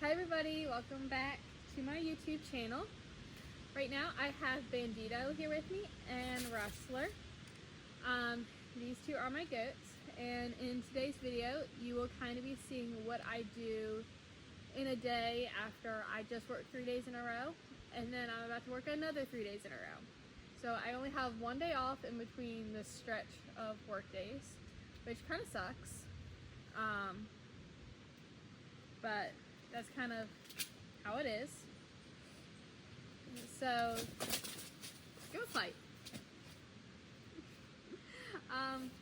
Hi everybody, welcome back to my YouTube channel. Right now I have Bandito here with me and Rustler. These two are my goats, and in today's video you will kind of be seeing what I do in a day after I just worked 3 days in a row, and then I'm about to work another 3 days in a row. So I only have one day off in between this stretch of work days, which kind of sucks. But that's kind of how it is. So, go fight.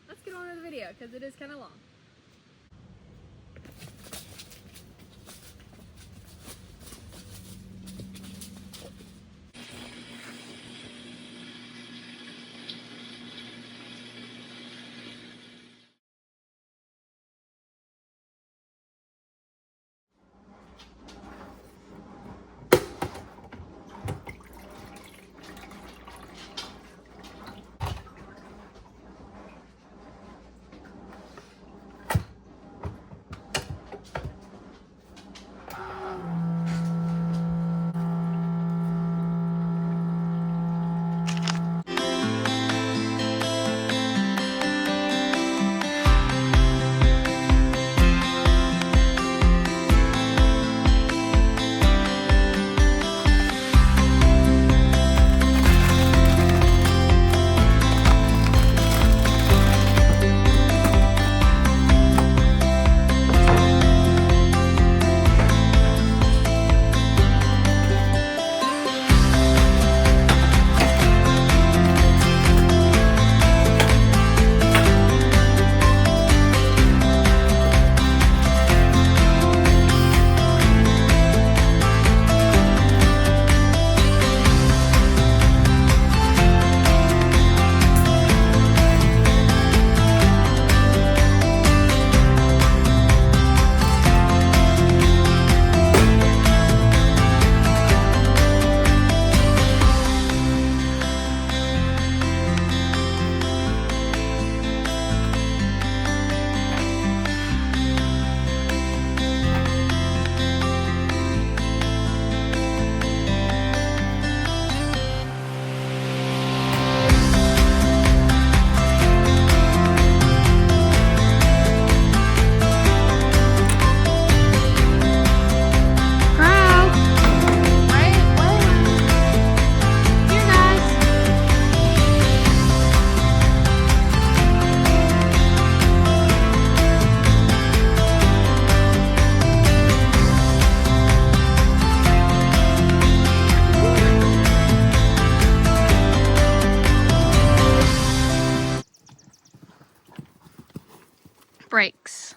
Let's get on with the video because it is kind of long. Brakes.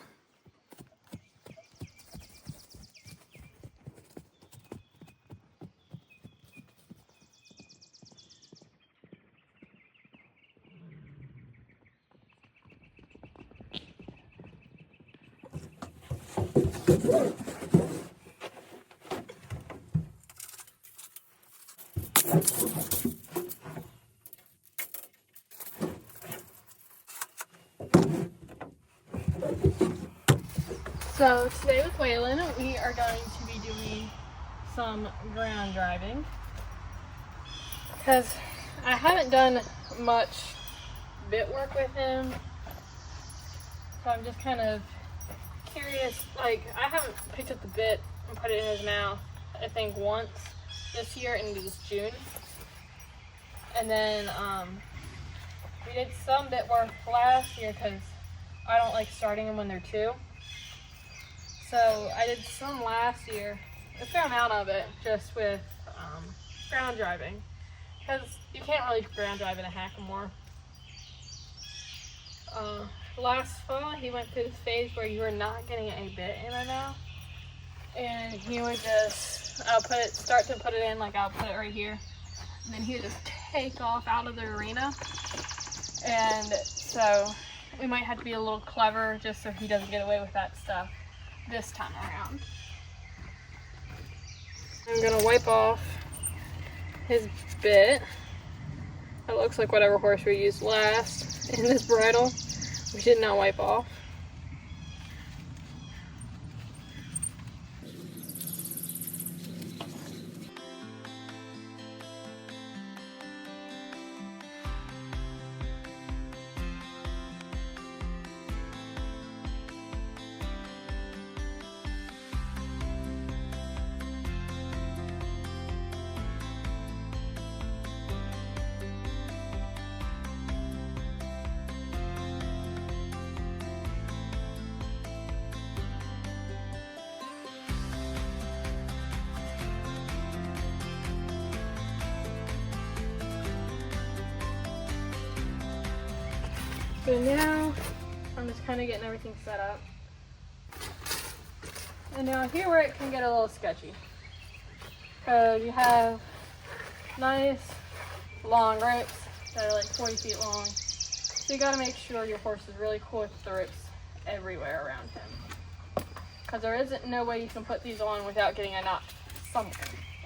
So today with Waylon, we are going to be doing some ground driving because I haven't done much bit work with him, so I'm just kind of curious. Like, I haven't picked up the bit and put it in his mouth, I think once this year, and it was June. And then we did some bit work last year because I don't like starting them when they're two. So I did some last year, a fair amount of it, just with ground driving, because you can't really ground drive in a Hackamore. Last fall, he went through this phase where you were not getting a bit in my mouth, and he would just, start to put it in, like I'll put it right here, and then he would just take off out of the arena. And so we might have to be a little clever just so he doesn't get away with that stuff this time around. I'm gonna wipe off his bit. It looks like whatever horse we used last in this bridle, we did not wipe off. So now I'm just kind of getting everything set up. And now here where it can get a little sketchy. Because you have nice long ropes that are like 40 feet long. So you gotta make sure your horse is really cool with the ropes everywhere around him. Because there isn't no way you can put these on without getting a knot somewhere.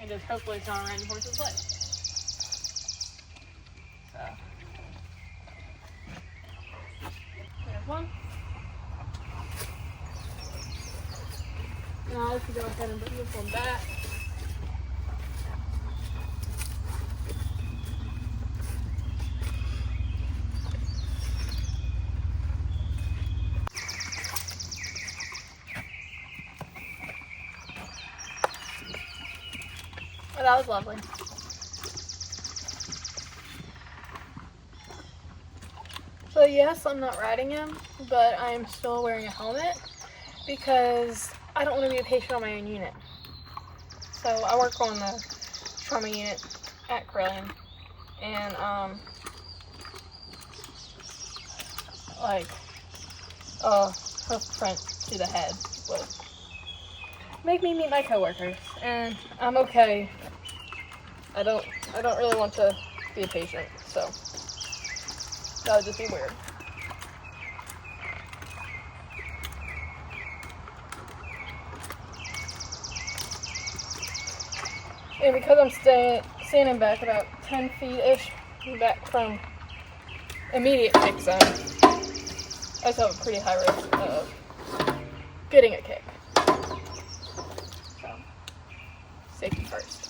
And just hopefully it's not around your horse's leg. So, there's one. Now if you go ahead and put this one back. Oh, that was lovely. So yes, I'm not riding him, but I'm still wearing a helmet because I don't want to be a patient on my own unit. So I work on the trauma unit at Corellian, and like hoof print to the head would make me meet my coworkers, and I'm okay. I don't really want to be a patient, so that would just be weird. And because I'm standing back about 10 feet-ish back from immediate kick zone, I just have a pretty high risk of getting a kick. So, safety first.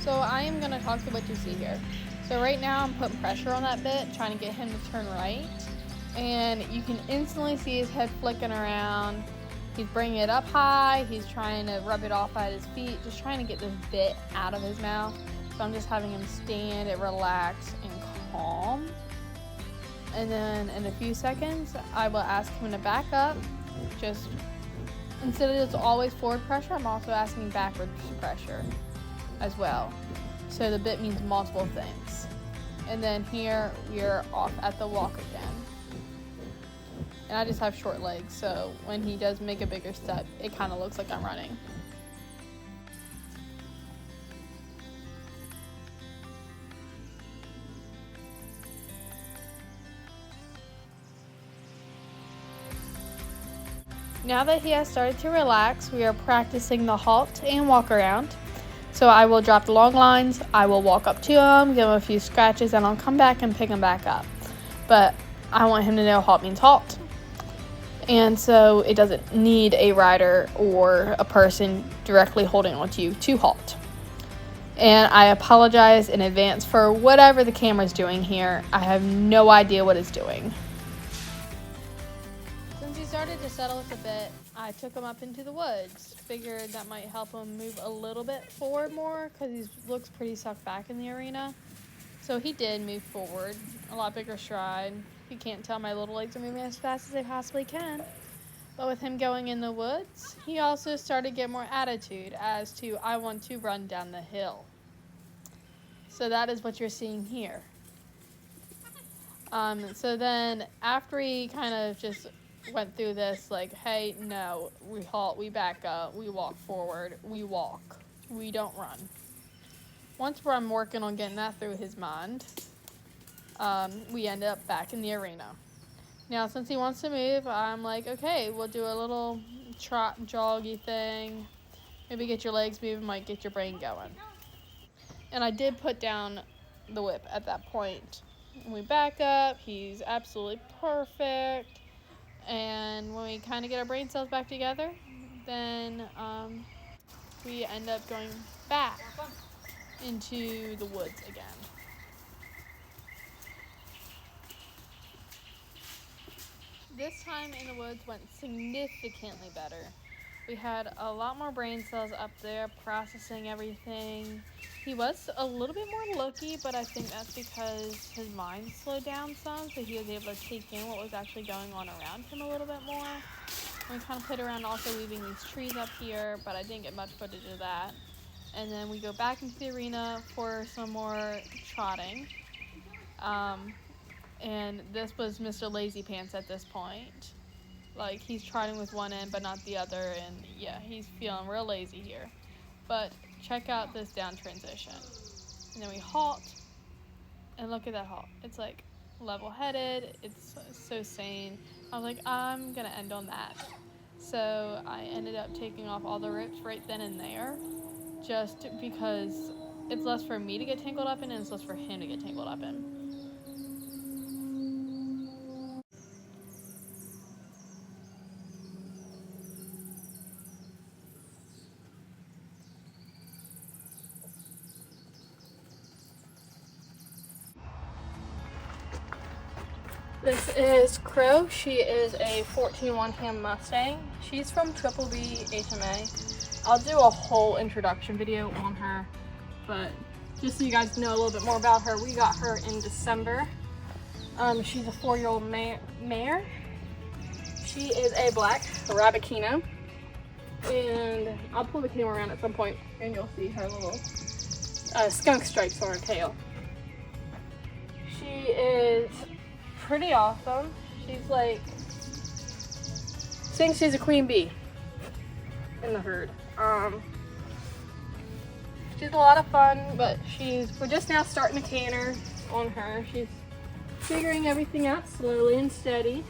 So I am going to talk to what you see here. So right now I'm putting pressure on that bit, trying to get him to turn right. And you can instantly see his head flicking around. He's bringing it up high. He's trying to rub it off at his feet, just trying to get this bit out of his mouth. So I'm just having him stand and relax and calm. And then in a few seconds, I will ask him to back up. Just instead of just always forward pressure, I'm also asking backwards pressure as well. So the bit means multiple things. And then here we're off at the walk again. And I just have short legs, so when he does make a bigger step, it kind of looks like I'm running. Now that he has started to relax, we are practicing the halt and walk around. So I will drop the long lines, I will walk up to him, give him a few scratches, and I'll come back and pick him back up. But I want him to know halt means halt. And so it doesn't need a rider or a person directly holding onto you to halt. And I apologize in advance for whatever the camera's doing here. I have no idea what it's doing. Since he started to settle us a bit, I took him up into the woods. Figured that might help him move a little bit forward more because he looks pretty sucked back in the arena. So he did move forward, a lot bigger stride. You can't tell my little legs are moving as fast as they possibly can. But with him going in the woods, he also started to get more attitude as to, I want to run down the hill. So that is what you're seeing here. So then after he kind of just went through this, like, hey, no, we halt, we back up, we walk forward, we walk, we don't run. Once I'm working on getting that through his mind, we end up back in the arena. Now, since he wants to move, I'm like, okay, we'll do a little trot, joggy thing. Maybe get your legs moving, might get your brain going. And I did put down the whip at that point. When we back up, he's absolutely perfect. And when we kind of get our brain cells back together, then we end up going back into the woods again. This time in the woods went significantly better. We had a lot more brain cells up there processing everything. He was a little bit more looky, but I think that's because his mind slowed down some, so he was able to take in what was actually going on around him a little bit more. And we kind of played around also leaving these trees up here, but I didn't get much footage of that. And then we go back into the arena for some more trotting. And this was Mr. Lazy Pants at this point. Like, he's trotting with one end but not the other, and yeah, he's feeling real lazy here. But check out this down transition. And then we halt, and look at that halt. It's like level-headed, it's so sane. I was like, I'm gonna end on that. So I ended up taking off all the rips right then and there, just because it's less for me to get tangled up in and it's less for him to get tangled up in. This is Crow. She is a 14 Ham Mustang. She's from Triple B HMA. I'll do a whole introduction video on her, but just so you guys know a little bit more about her, we got her in December. She's a 4-year-old mare. She is a black Arabicino, and I'll pull the camera around at some point and you'll see her little skunk stripes on her tail. She is pretty awesome. She's like, thinks she's a queen bee in the herd. She's a lot of fun, but we're just now starting to canter on her. She's figuring everything out slowly and steady.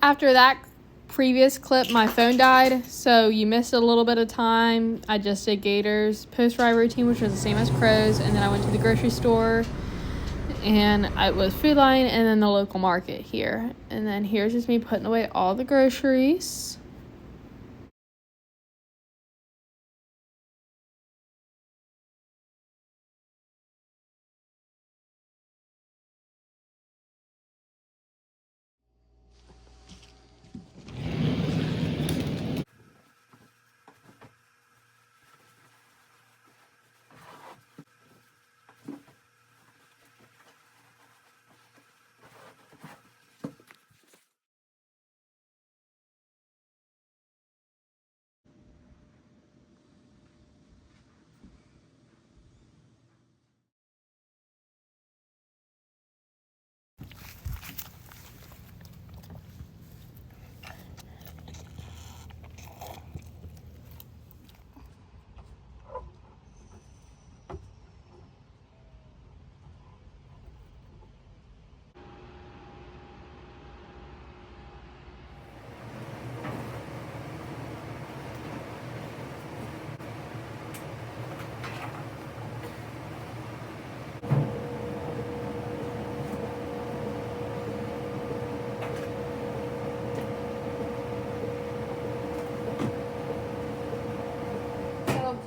After that previous clip, my phone died, so you missed a little bit of time. I just did Gator's post-ride routine, which was the same as Crow's, and then I went to the grocery store, and it was Food Lion, and then the local market here. And then here's just me putting away all the groceries.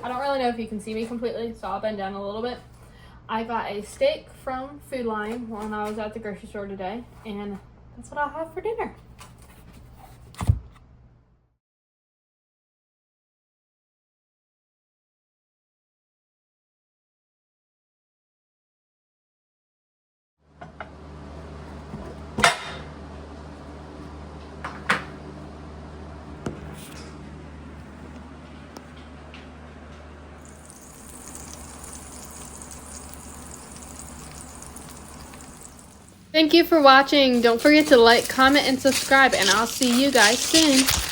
I don't really know if you can see me completely, so I'll bend down a little bit. I got a steak from Food Lion when I was at the grocery store today, and that's what I'll have for dinner. Thank you for watching. Don't forget to like, comment, and subscribe, and I'll see you guys soon.